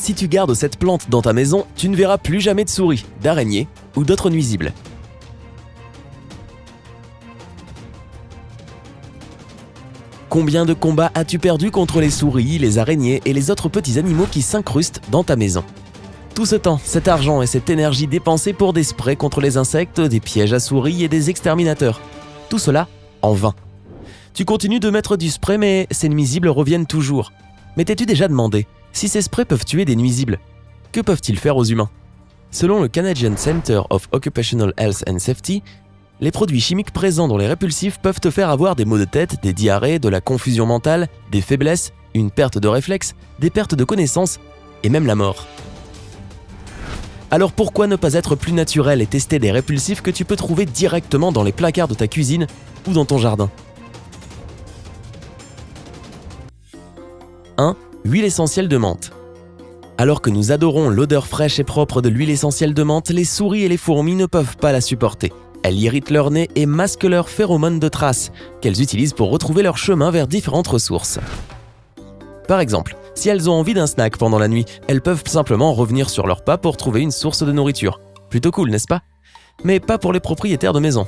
Si tu gardes cette plante dans ta maison, tu ne verras plus jamais de souris, d'araignées ou d'autres nuisibles. Combien de combats as-tu perdu contre les souris, les araignées et les autres petits animaux qui s'incrustent dans ta maison? Tout ce temps, cet argent et cette énergie dépensés pour des sprays contre les insectes, des pièges à souris et des exterminateurs. Tout cela en vain. Tu continues de mettre du spray mais ces nuisibles reviennent toujours. Mais t'es-tu déjà demandé si ces sprays peuvent tuer des nuisibles? Que peuvent-ils faire aux humains? Selon le Canadian Center of Occupational Health and Safety, les produits chimiques présents dans les répulsifs peuvent te faire avoir des maux de tête, des diarrhées, de la confusion mentale, des faiblesses, une perte de réflexes, des pertes de connaissances et même la mort. Alors pourquoi ne pas être plus naturel et tester des répulsifs que tu peux trouver directement dans les placards de ta cuisine ou dans ton jardin? 1. Huile essentielle de menthe. Alors que nous adorons l'odeur fraîche et propre de l'huile essentielle de menthe, les souris et les fourmis ne peuvent pas la supporter. Elle irrite leur nez et masque leurs phéromones de traces, qu'elles utilisent pour retrouver leur chemin vers différentes ressources. Par exemple, si elles ont envie d'un snack pendant la nuit, elles peuvent simplement revenir sur leurs pas pour trouver une source de nourriture. Plutôt cool, n'est-ce pas? Mais pas pour les propriétaires de maison.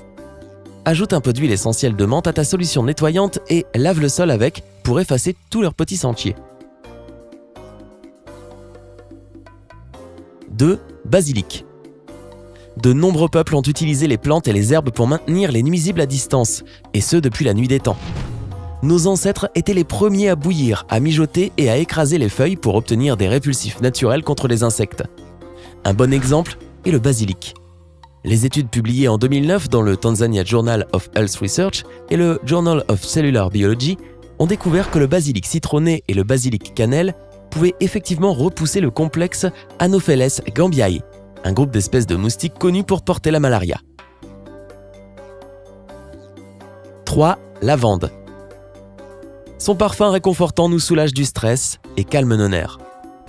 Ajoute un peu d'huile essentielle de menthe à ta solution nettoyante et lave le sol avec pour effacer tous leurs petits sentiers. 2. Basilic. De nombreux peuples ont utilisé les plantes et les herbes pour maintenir les nuisibles à distance, et ce depuis la nuit des temps. Nos ancêtres étaient les premiers à bouillir, à mijoter et à écraser les feuilles pour obtenir des répulsifs naturels contre les insectes. Un bon exemple est le basilic. Les études publiées en 2009 dans le Tanzania Journal of Health Research et le Journal of Cellular Biology ont découvert que le basilic citronné et le basilic cannelle pouvaient effectivement repousser le complexe Anopheles gambiae, un groupe d'espèces de moustiques connus pour porter la malaria. 3. Lavande. Son parfum réconfortant nous soulage du stress et calme nos nerfs.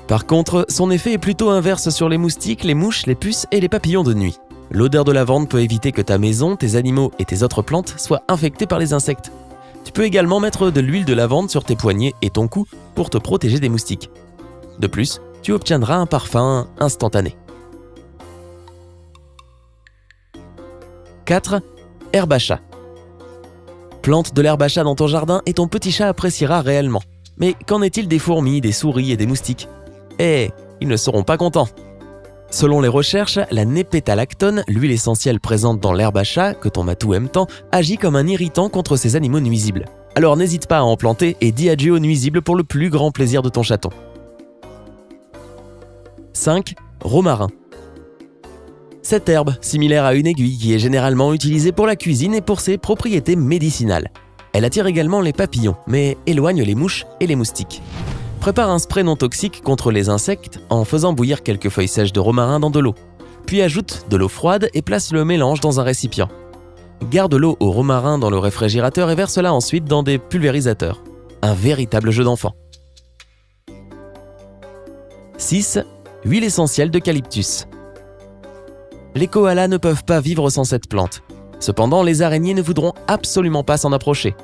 Par contre, son effet est plutôt inverse sur les moustiques, les mouches, les puces et les papillons de nuit. L'odeur de lavande peut éviter que ta maison, tes animaux et tes autres plantes soient infectés par les insectes. Tu peux également mettre de l'huile de lavande sur tes poignets et ton cou pour te protéger des moustiques. De plus, tu obtiendras un parfum instantané. 4. Herbe à chat. Plante de l'herbe à chat dans ton jardin et ton petit chat appréciera réellement. Mais qu'en est-il des fourmis, des souris et des moustiques? Ils ne seront pas contents. Selon les recherches, la népétalactone, l'huile essentielle présente dans l'herbe à chat, que ton matou aime tant, agit comme un irritant contre ces animaux nuisibles. Alors n'hésite pas à en planter et dis adieu aux nuisibles pour le plus grand plaisir de ton chaton. 5. Romarin. Cette herbe, similaire à une aiguille, qui est généralement utilisée pour la cuisine et pour ses propriétés médicinales. Elle attire également les papillons, mais éloigne les mouches et les moustiques. Prépare un spray non toxique contre les insectes en faisant bouillir quelques feuilles sèches de romarin dans de l'eau. Puis ajoute de l'eau froide et place le mélange dans un récipient. Garde l'eau au romarin dans le réfrigérateur et verse-la ensuite dans des pulvérisateurs. Un véritable jeu d'enfant. 6. Huile essentielle d'eucalyptus. Les koalas ne peuvent pas vivre sans cette plante. Cependant, les araignées ne voudront absolument pas s'en approcher.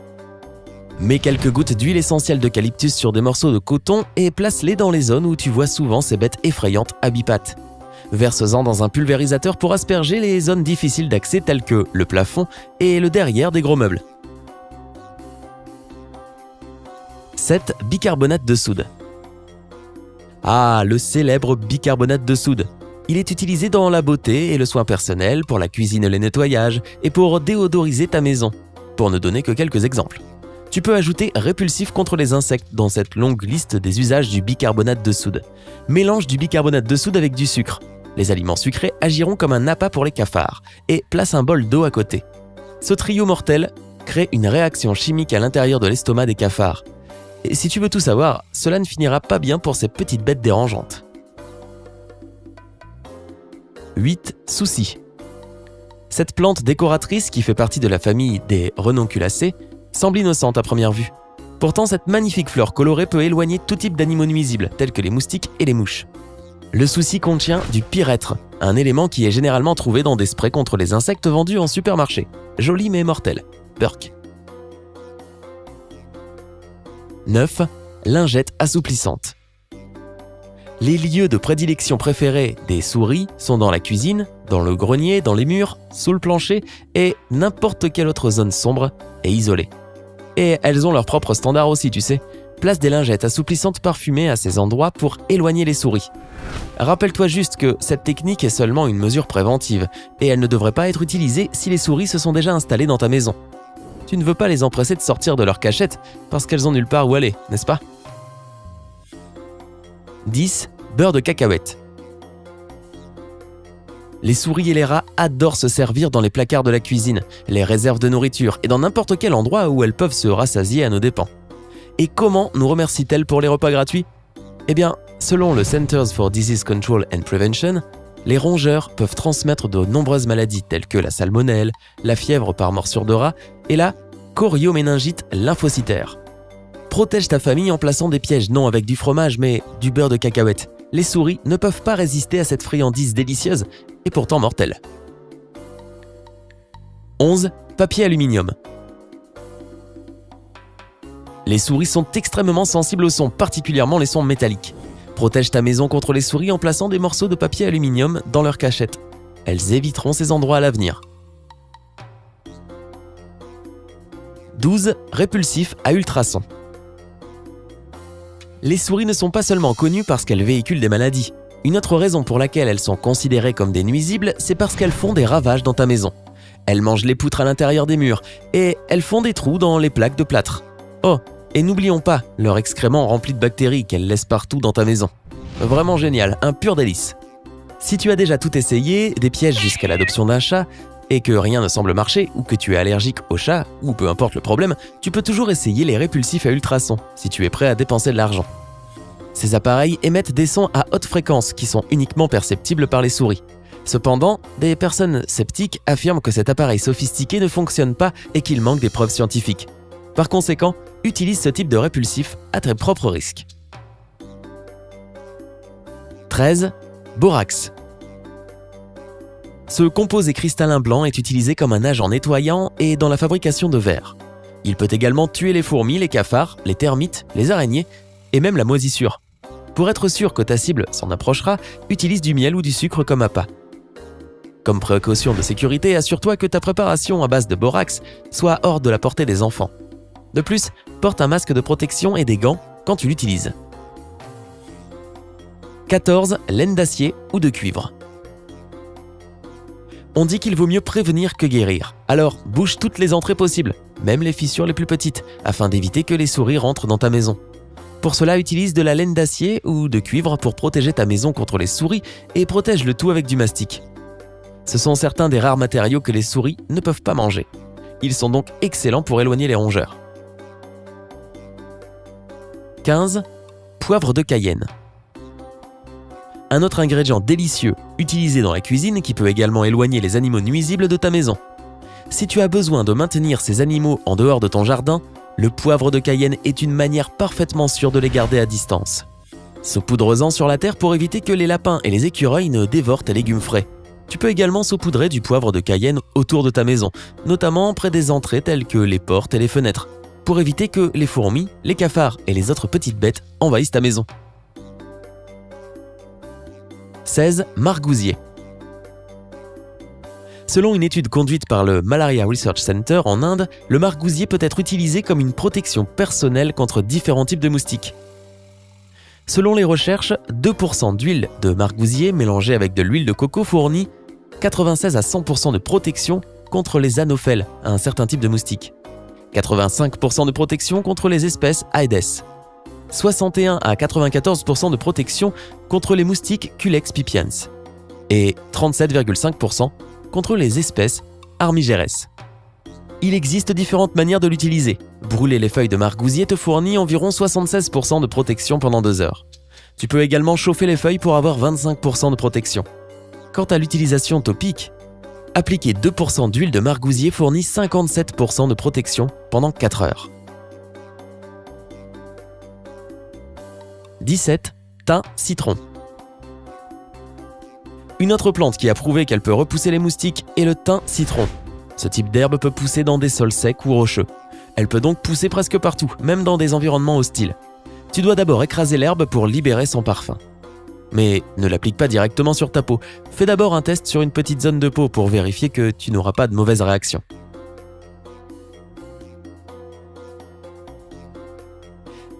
Mets quelques gouttes d'huile essentielle d'eucalyptus sur des morceaux de coton et place-les dans les zones où tu vois souvent ces bêtes effrayantes à bipattes. Verse-en dans un pulvérisateur pour asperger les zones difficiles d'accès telles que le plafond et le derrière des gros meubles. 7. Bicarbonate de soude. Ah, le célèbre bicarbonate de soude. Il est utilisé dans la beauté et le soin personnel, pour la cuisine et le nettoyage, et pour déodoriser ta maison, pour ne donner que quelques exemples. Tu peux ajouter répulsif contre les insectes dans cette longue liste des usages du bicarbonate de soude. Mélange du bicarbonate de soude avec du sucre. Les aliments sucrés agiront comme un appât pour les cafards, et place un bol d'eau à côté. Ce trio mortel crée une réaction chimique à l'intérieur de l'estomac des cafards. Et si tu veux tout savoir, cela ne finira pas bien pour ces petites bêtes dérangeantes. 8. Souci. Cette plante décoratrice, qui fait partie de la famille des renonculacées, semble innocente à première vue. Pourtant, cette magnifique fleur colorée peut éloigner tout type d'animaux nuisibles, tels que les moustiques et les mouches. Le souci contient du pyrètre, un élément qui est généralement trouvé dans des sprays contre les insectes vendus en supermarché. Joli mais mortel. Burk. 9. Lingette assouplissante. Les lieux de prédilection préférés des souris sont dans la cuisine, dans le grenier, dans les murs, sous le plancher et n'importe quelle autre zone sombre et isolée. Et elles ont leurs propres standards aussi, tu sais. Place des lingettes assouplissantes parfumées à ces endroits pour éloigner les souris. Rappelle-toi juste que cette technique est seulement une mesure préventive et elle ne devrait pas être utilisée si les souris se sont déjà installées dans ta maison. Tu ne veux pas les empresser de sortir de leur cachette parce qu'elles ont nulle part où aller, n'est-ce pas? 10. Beurre de cacahuète. Les souris et les rats adorent se servir dans les placards de la cuisine, les réserves de nourriture et dans n'importe quel endroit où elles peuvent se rassasier à nos dépens. Et comment nous remercient-elles pour les repas gratuits? Eh bien, selon le Centers for Disease Control and Prevention, les rongeurs peuvent transmettre de nombreuses maladies telles que la salmonelle, la fièvre par morsure de rat et la chorioméningite lymphocytaire. Protège ta famille en plaçant des pièges non avec du fromage mais du beurre de cacahuète. Les souris ne peuvent pas résister à cette friandise délicieuse et pourtant mortelle. 11. Papier aluminium. Les souris sont extrêmement sensibles aux sons, particulièrement les sons métalliques. Protège ta maison contre les souris en plaçant des morceaux de papier aluminium dans leur cachette. Elles éviteront ces endroits à l'avenir. 12. Répulsif à ultrasons. Les souris ne sont pas seulement connues parce qu'elles véhiculent des maladies. Une autre raison pour laquelle elles sont considérées comme des nuisibles, c'est parce qu'elles font des ravages dans ta maison. Elles mangent les poutres à l'intérieur des murs et elles font des trous dans les plaques de plâtre. Oh, et n'oublions pas leurs excréments remplis de bactéries qu'elles laissent partout dans ta maison. Vraiment génial, un pur délice. Si tu as déjà tout essayé, des pièges jusqu'à l'adoption d'un chat, et que rien ne semble marcher, ou que tu es allergique au chat, ou peu importe le problème, tu peux toujours essayer les répulsifs à ultrasons, si tu es prêt à dépenser de l'argent. Ces appareils émettent des sons à haute fréquence qui sont uniquement perceptibles par les souris. Cependant, des personnes sceptiques affirment que cet appareil sophistiqué ne fonctionne pas et qu'il manque des preuves scientifiques. Par conséquent, utilise ce type de répulsif à tes propres risques. 13. Borax. Ce composé cristallin blanc est utilisé comme un agent nettoyant et dans la fabrication de verre. Il peut également tuer les fourmis, les cafards, les termites, les araignées et même la moisissure. Pour être sûr que ta cible s'en approchera, utilise du miel ou du sucre comme appât. Comme précaution de sécurité, assure-toi que ta préparation à base de borax soit hors de la portée des enfants. De plus, porte un masque de protection et des gants quand tu l'utilises. 14. Laine d'acier ou de cuivre. On dit qu'il vaut mieux prévenir que guérir. Alors, bouche toutes les entrées possibles, même les fissures les plus petites, afin d'éviter que les souris rentrent dans ta maison. Pour cela, utilise de la laine d'acier ou de cuivre pour protéger ta maison contre les souris et protège le tout avec du mastic. Ce sont certains des rares matériaux que les souris ne peuvent pas manger. Ils sont donc excellents pour éloigner les rongeurs. 15. Poivre de Cayenne. Un autre ingrédient délicieux utilisé dans la cuisine qui peut également éloigner les animaux nuisibles de ta maison. Si tu as besoin de maintenir ces animaux en dehors de ton jardin, le poivre de Cayenne est une manière parfaitement sûre de les garder à distance. Saupoudre-en sur la terre pour éviter que les lapins et les écureuils ne dévorent tes légumes frais. Tu peux également saupoudrer du poivre de Cayenne autour de ta maison, notamment près des entrées telles que les portes et les fenêtres, pour éviter que les fourmis, les cafards et les autres petites bêtes envahissent ta maison. 16. Margousier. Selon une étude conduite par le Malaria Research Center en Inde, le margousier peut être utilisé comme une protection personnelle contre différents types de moustiques. Selon les recherches, 2% d'huile de margousier mélangée avec de l'huile de coco fournit 96 à 100% de protection contre les anophèles, un certain type de moustique, 85% de protection contre les espèces Aedes, 61 à 94% de protection contre les moustiques Culex pipiens et 37,5% contre les espèces Armigeres. Il existe différentes manières de l'utiliser. Brûler les feuilles de margousier te fournit environ 76% de protection pendant 2 heures. Tu peux également chauffer les feuilles pour avoir 25% de protection. Quant à l'utilisation topique, appliquer 2% d'huile de margousier fournit 57% de protection pendant 4 heures. 17. Thym citron. Une autre plante qui a prouvé qu'elle peut repousser les moustiques est le thym citron. Ce type d'herbe peut pousser dans des sols secs ou rocheux. Elle peut donc pousser presque partout, même dans des environnements hostiles. Tu dois d'abord écraser l'herbe pour libérer son parfum. Mais ne l'applique pas directement sur ta peau. Fais d'abord un test sur une petite zone de peau pour vérifier que tu n'auras pas de mauvaise réaction.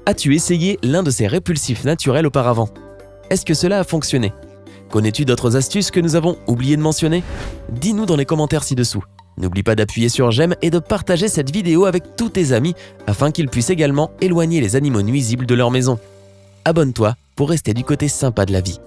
As-tu essayé l'un de ces répulsifs naturels auparavant? Est-ce que cela a fonctionné? Connais-tu d'autres astuces que nous avons oublié de mentionner? Dis-nous dans les commentaires ci-dessous. N'oublie pas d'appuyer sur j'aime et de partager cette vidéo avec tous tes amis afin qu'ils puissent également éloigner les animaux nuisibles de leur maison. Abonne-toi pour rester du côté sympa de la vie.